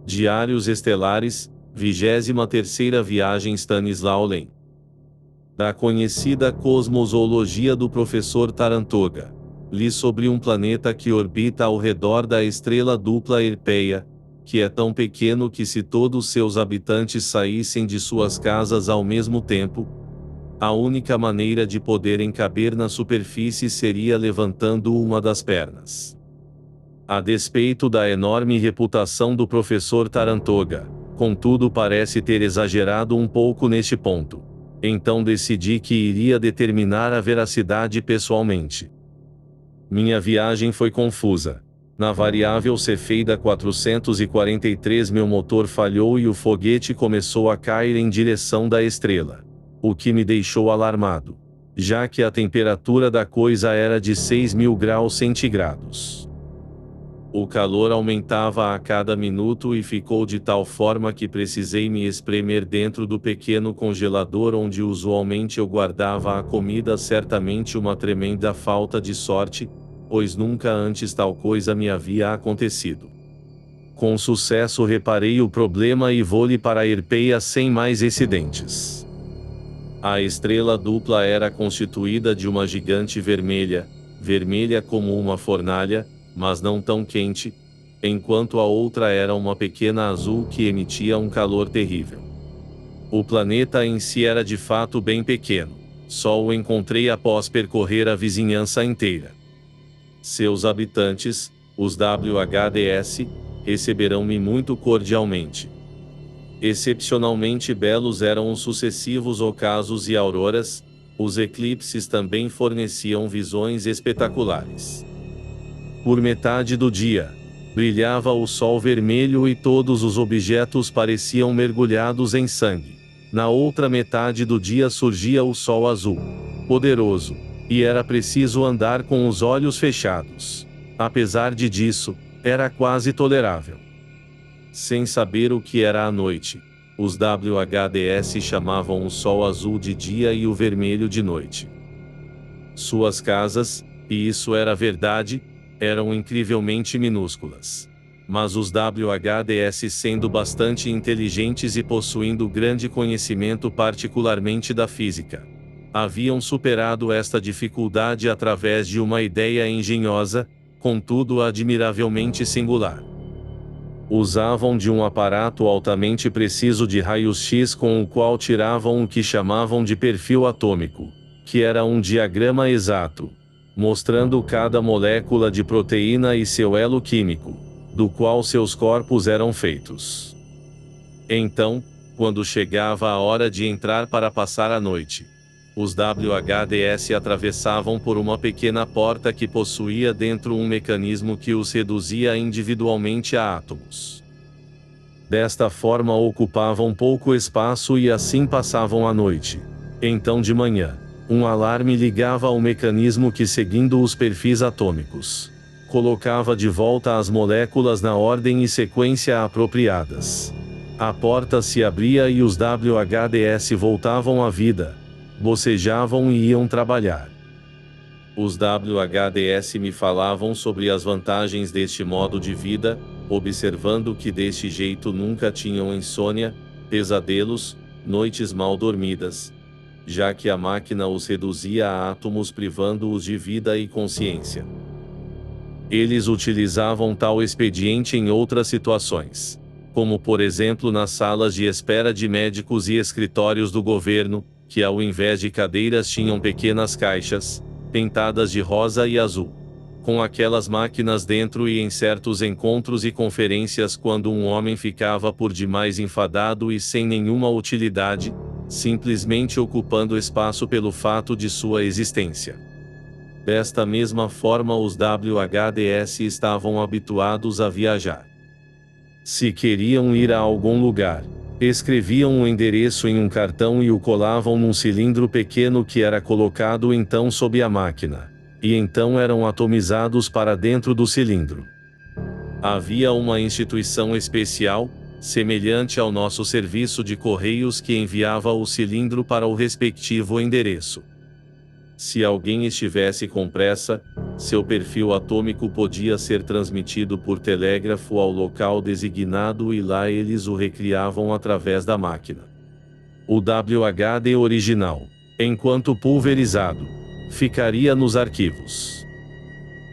Diários Estelares, 23ª viagem Stanislau Lem. Da conhecida cosmologia do professor Tarantoga. Li sobre um planeta que orbita ao redor da estrela dupla Erpeia, que é tão pequeno que se todos seus habitantes saíssem de suas casas ao mesmo tempo, a única maneira de poderem caber na superfície seria levantando uma das pernas. A despeito da enorme reputação do professor Tarantoga, contudo parece ter exagerado um pouco neste ponto. Então decidi que iria determinar a veracidade pessoalmente. Minha viagem foi confusa. Na variável Cefeida 443 meu motor falhou e o foguete começou a cair em direção da estrela. O que me deixou alarmado, já que a temperatura da coisa era de 6.000 graus centígrados. O calor aumentava a cada minuto e ficou de tal forma que precisei me espremer dentro do pequeno congelador onde usualmente eu guardava a comida, certamente uma tremenda falta de sorte, pois nunca antes tal coisa me havia acontecido. Com sucesso reparei o problema e vou-lhe para a Erpeia sem mais incidentes. A estrela dupla era constituída de uma gigante vermelha, vermelha como uma fornalha, mas não tão quente, enquanto a outra era uma pequena azul que emitia um calor terrível. O planeta em si era de fato bem pequeno, só o encontrei após percorrer a vizinhança inteira. Seus habitantes, os WHDS, receberão-me muito cordialmente. Excepcionalmente belos eram os sucessivos ocasos e auroras, os eclipses também forneciam visões espetaculares. Por metade do dia, brilhava o sol vermelho e todos os objetos pareciam mergulhados em sangue. Na outra metade do dia surgia o sol azul, poderoso, e era preciso andar com os olhos fechados. Apesar disso, era quase tolerável. Sem saber o que era a noite, os WHDS chamavam o sol azul de dia e o vermelho de noite. Suas casas, e isso era verdade, eram incrivelmente minúsculas. Mas os WHDS, sendo bastante inteligentes e possuindo grande conhecimento particularmente da física, haviam superado esta dificuldade através de uma ideia engenhosa, contudo admiravelmente singular. Usavam de um aparato altamente preciso de raios-x com o qual tiravam o que chamavam de perfil atômico, que era um diagrama exato, mostrando cada molécula de proteína e seu elo químico, do qual seus corpos eram feitos. Então, quando chegava a hora de entrar para passar a noite, os WHDS atravessavam por uma pequena porta que possuía dentro um mecanismo que os reduzia individualmente a átomos. Desta forma ocupavam pouco espaço e assim passavam a noite. Então de manhã, um alarme ligava ao mecanismo que, seguindo os perfis atômicos, colocava de volta as moléculas na ordem e sequência apropriadas. A porta se abria e os WHDS voltavam à vida, bocejavam e iam trabalhar. Os WHDS me falavam sobre as vantagens deste modo de vida, observando que deste jeito nunca tinham insônia, pesadelos, noites mal dormidas, já que a máquina os reduzia a átomos privando-os de vida e consciência. Eles utilizavam tal expediente em outras situações, como por exemplo nas salas de espera de médicos e escritórios do governo, que ao invés de cadeiras tinham pequenas caixas, pintadas de rosa e azul, com aquelas máquinas dentro, e em certos encontros e conferências quando um homem ficava por demais enfadado e sem nenhuma utilidade, simplesmente ocupando espaço pelo fato de sua existência. Desta mesma forma os WHDS estavam habituados a viajar. Se queriam ir a algum lugar, escreviam o endereço em um cartão e o colavam num cilindro pequeno que era colocado então sob a máquina, e então eram atomizados para dentro do cilindro. Havia uma instituição especial, semelhante ao nosso serviço de correios, que enviava o cilindro para o respectivo endereço. Se alguém estivesse com pressa, seu perfil atômico podia ser transmitido por telégrafo ao local designado e lá eles o recriavam através da máquina. O WHD original, enquanto pulverizado, ficaria nos arquivos.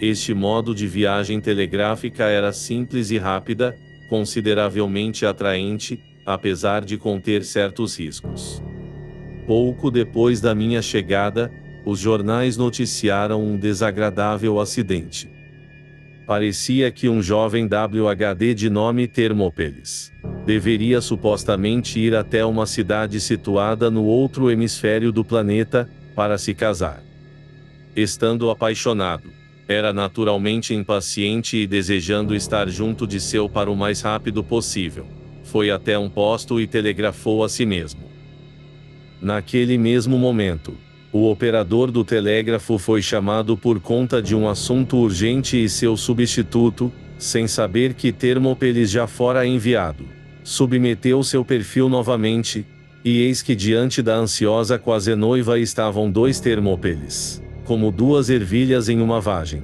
Este modo de viagem telegráfica era simples e rápida, consideravelmente atraente, apesar de conter certos riscos. Pouco depois da minha chegada, os jornais noticiaram um desagradável acidente. Parecia que um jovem WHD de nome Thermopeles deveria supostamente ir até uma cidade situada no outro hemisfério do planeta, para se casar. Estando apaixonado, era naturalmente impaciente e desejando estar junto de seu par o mais rápido possível. Foi até um posto e telegrafou a si mesmo. Naquele mesmo momento, o operador do telégrafo foi chamado por conta de um assunto urgente e seu substituto, sem saber que Thermopeles já fora enviado, submeteu seu perfil novamente, e eis que diante da ansiosa quase noiva estavam dois Thermopeles, como duas ervilhas em uma vagem.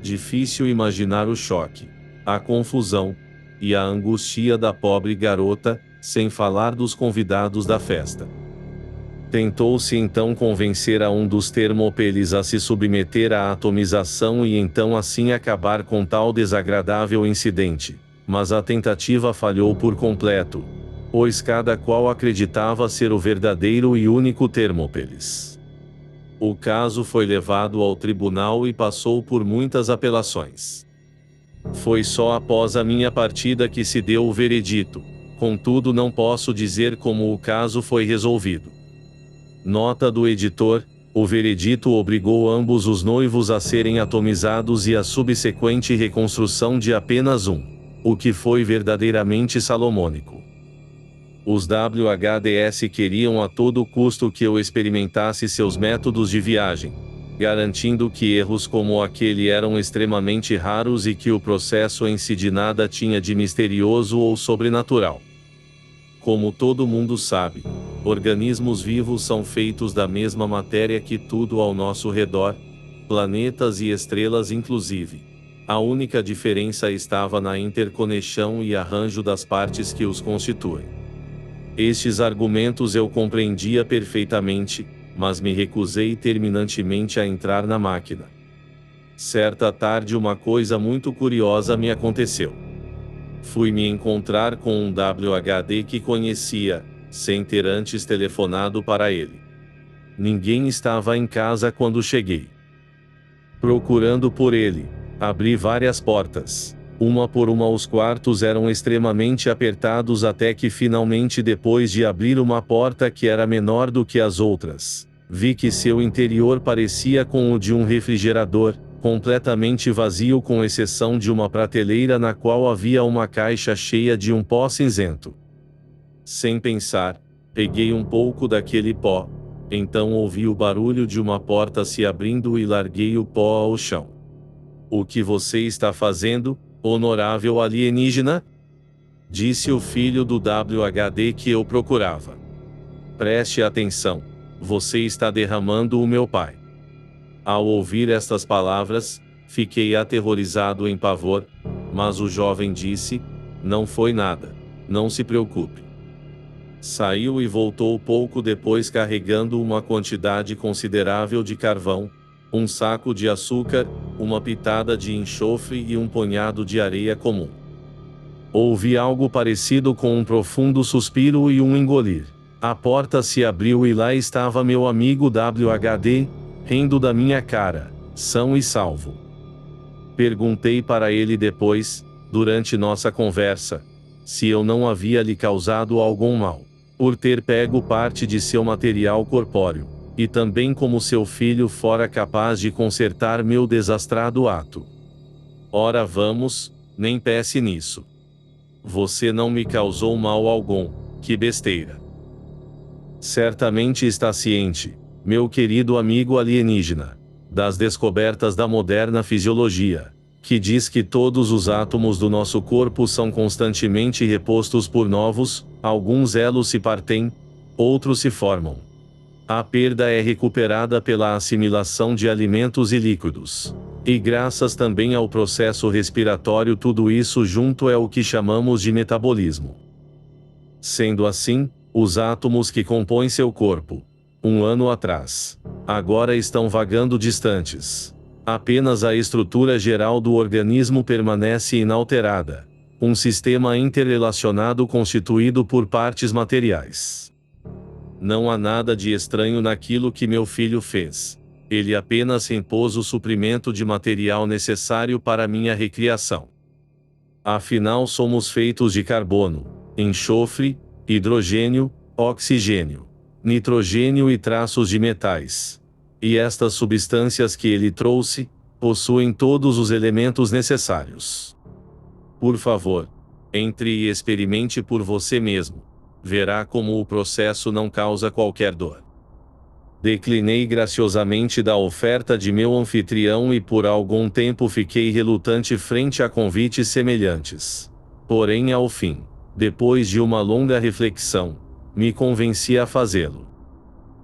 Difícil imaginar o choque, a confusão e a angústia da pobre garota, sem falar dos convidados da festa. Tentou-se então convencer a um dos Thermopeles a se submeter à atomização e então assim acabar com tal desagradável incidente, mas a tentativa falhou por completo, pois cada qual acreditava ser o verdadeiro e único Thermopeles. O caso foi levado ao tribunal e passou por muitas apelações. Foi só após a minha partida que se deu o veredito, contudo não posso dizer como o caso foi resolvido. Nota do editor: o veredito obrigou ambos os noivos a serem atomizados e a subsequente reconstrução de apenas um, o que foi verdadeiramente salomônico. Os WHDS queriam a todo custo que eu experimentasse seus métodos de viagem, garantindo que erros como aquele eram extremamente raros e que o processo em si de nada tinha de misterioso ou sobrenatural. Como todo mundo sabe, organismos vivos são feitos da mesma matéria que tudo ao nosso redor, planetas e estrelas inclusive. A única diferença estava na interconexão e arranjo das partes que os constituem. Estes argumentos eu compreendia perfeitamente, mas me recusei terminantemente a entrar na máquina. Certa tarde uma coisa muito curiosa me aconteceu. Fui me encontrar com um WHD que conhecia, sem ter antes telefonado para ele. Ninguém estava em casa quando cheguei. Procurando por ele, abri várias portas. Uma por uma os quartos eram extremamente apertados até que finalmente depois de abrir uma porta que era menor do que as outras, vi que seu interior parecia com o de um refrigerador, completamente vazio com exceção de uma prateleira na qual havia uma caixa cheia de um pó cinzento. Sem pensar, peguei um pouco daquele pó, então ouvi o barulho de uma porta se abrindo e larguei o pó ao chão. O que você está fazendo, honorável alienígena? Disse o filho do WHD que eu procurava. Preste atenção, você está derramando o meu pai. Ao ouvir estas palavras, fiquei aterrorizado em pavor, mas o jovem disse: não foi nada, não se preocupe. Saiu e voltou pouco depois carregando uma quantidade considerável de carvão, um saco de açúcar, uma pitada de enxofre e um punhado de areia comum. Ouvi algo parecido com um profundo suspiro e um engolir. A porta se abriu e lá estava meu amigo WHD, rindo da minha cara, são e salvo. Perguntei para ele depois, durante nossa conversa, se eu não havia lhe causado algum mal, por ter pego parte de seu material corpóreo, e também como seu filho fora capaz de consertar meu desastrado ato. Ora vamos, nem pense nisso. Você não me causou mal algum, que besteira. Certamente está ciente, meu querido amigo alienígena, das descobertas da moderna fisiologia, que diz que todos os átomos do nosso corpo são constantemente repostos por novos, alguns elos se partem, outros se formam. A perda é recuperada pela assimilação de alimentos e líquidos. E graças também ao processo respiratório, tudo isso junto é o que chamamos de metabolismo. Sendo assim, os átomos que compõem seu corpo, um ano atrás, agora estão vagando distantes. Apenas a estrutura geral do organismo permanece inalterada. Um sistema interrelacionado constituído por partes materiais. Não há nada de estranho naquilo que meu filho fez. Ele apenas impôs o suprimento de material necessário para minha recriação. Afinal, somos feitos de carbono, enxofre, hidrogênio, oxigênio, nitrogênio e traços de metais. E estas substâncias que ele trouxe, possuem todos os elementos necessários. Por favor, entre e experimente por você mesmo. Verá como o processo não causa qualquer dor. Declinei graciosamente da oferta de meu anfitrião e por algum tempo fiquei relutante frente a convites semelhantes. Porém, ao fim, depois de uma longa reflexão, me convenci a fazê-lo.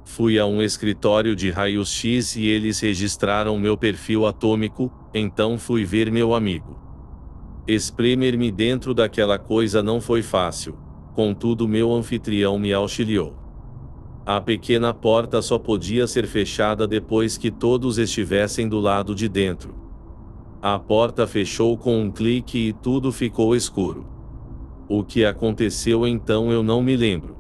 Fui a um escritório de raios-x e eles registraram meu perfil atômico, então fui ver meu amigo. Espremer-me dentro daquela coisa não foi fácil, contudo meu anfitrião me auxiliou. A pequena porta só podia ser fechada depois que todos estivessem do lado de dentro. A porta fechou com um clique e tudo ficou escuro. O que aconteceu então eu não me lembro.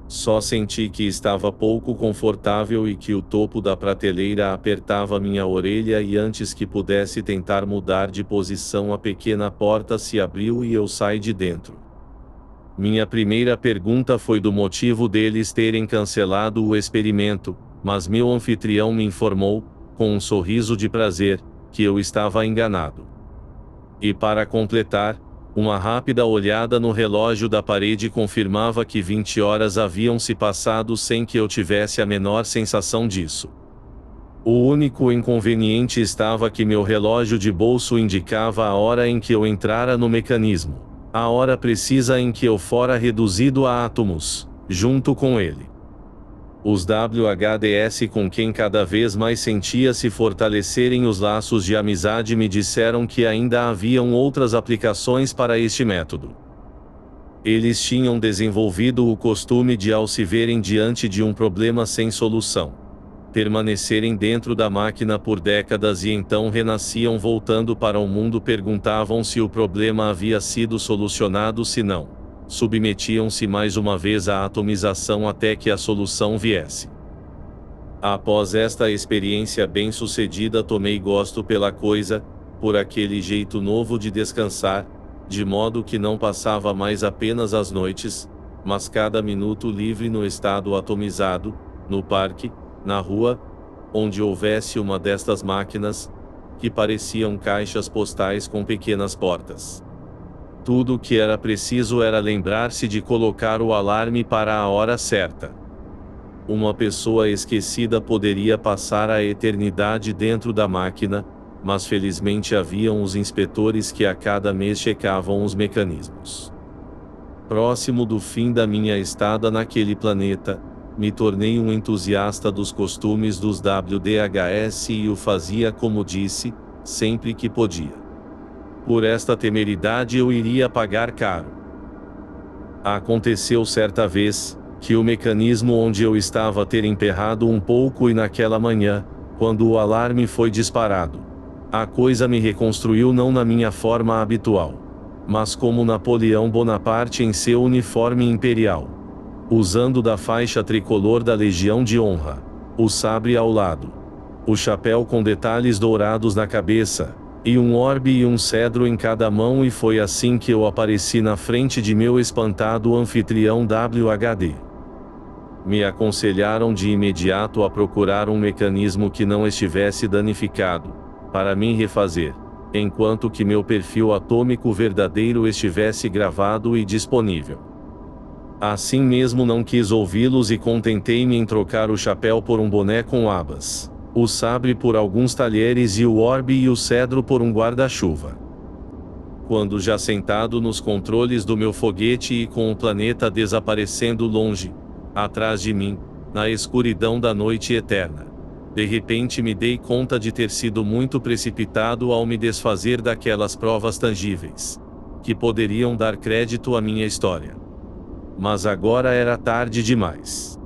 Só senti que estava pouco confortável e que o topo da prateleira apertava minha orelha e antes que pudesse tentar mudar de posição a pequena porta se abriu e eu saí de dentro. Minha primeira pergunta foi do motivo deles terem cancelado o experimento, mas meu anfitrião me informou, com um sorriso de prazer, que eu estava enganado. E para completar, uma rápida olhada no relógio da parede confirmava que 20 horas haviam se passado sem que eu tivesse a menor sensação disso. O único inconveniente estava que meu relógio de bolso indicava a hora em que eu entrara no mecanismo. A hora precisa em que eu fora reduzido a átomos, junto com ele. Os WHDS com quem cada vez mais sentia se fortalecerem os laços de amizade me disseram que ainda haviam outras aplicações para este método. Eles tinham desenvolvido o costume de, ao se verem diante de um problema sem solução, permanecerem dentro da máquina por décadas e então renasciam voltando para o mundo, perguntavam se o problema havia sido solucionado, se não, submetiam-se mais uma vez à atomização até que a solução viesse. Após esta experiência bem-sucedida tomei gosto pela coisa, por aquele jeito novo de descansar, de modo que não passava mais apenas as noites, mas cada minuto livre no estado atomizado, no parque, na rua, onde houvesse uma destas máquinas, que pareciam caixas postais com pequenas portas. Tudo o que era preciso era lembrar-se de colocar o alarme para a hora certa. Uma pessoa esquecida poderia passar a eternidade dentro da máquina, mas felizmente haviam os inspetores que a cada mês checavam os mecanismos. Próximo do fim da minha estada naquele planeta, me tornei um entusiasta dos costumes dos WDHS e o fazia como disse, sempre que podia. Por esta temeridade eu iria pagar caro. Aconteceu certa vez, que o mecanismo onde eu estava ter emperrado um pouco e naquela manhã, quando o alarme foi disparado, a coisa me reconstruiu não na minha forma habitual, mas como Napoleão Bonaparte em seu uniforme imperial, usando da faixa tricolor da Legião de Honra, o sabre ao lado, o chapéu com detalhes dourados na cabeça, e um orbe e um cedro em cada mão, e foi assim que eu apareci na frente de meu espantado anfitrião WHD. Me aconselharam de imediato a procurar um mecanismo que não estivesse danificado, para me refazer, enquanto que meu perfil atômico verdadeiro estivesse gravado e disponível. Assim mesmo não quis ouvi-los e contentei-me em trocar o chapéu por um boné com abas, o sabre por alguns talheres e o orbe e o cedro por um guarda-chuva. Quando já sentado nos controles do meu foguete e com o planeta desaparecendo longe, atrás de mim, na escuridão da noite eterna. De repente me dei conta de ter sido muito precipitado ao me desfazer daquelas provas tangíveis, que poderiam dar crédito à minha história. Mas agora era tarde demais.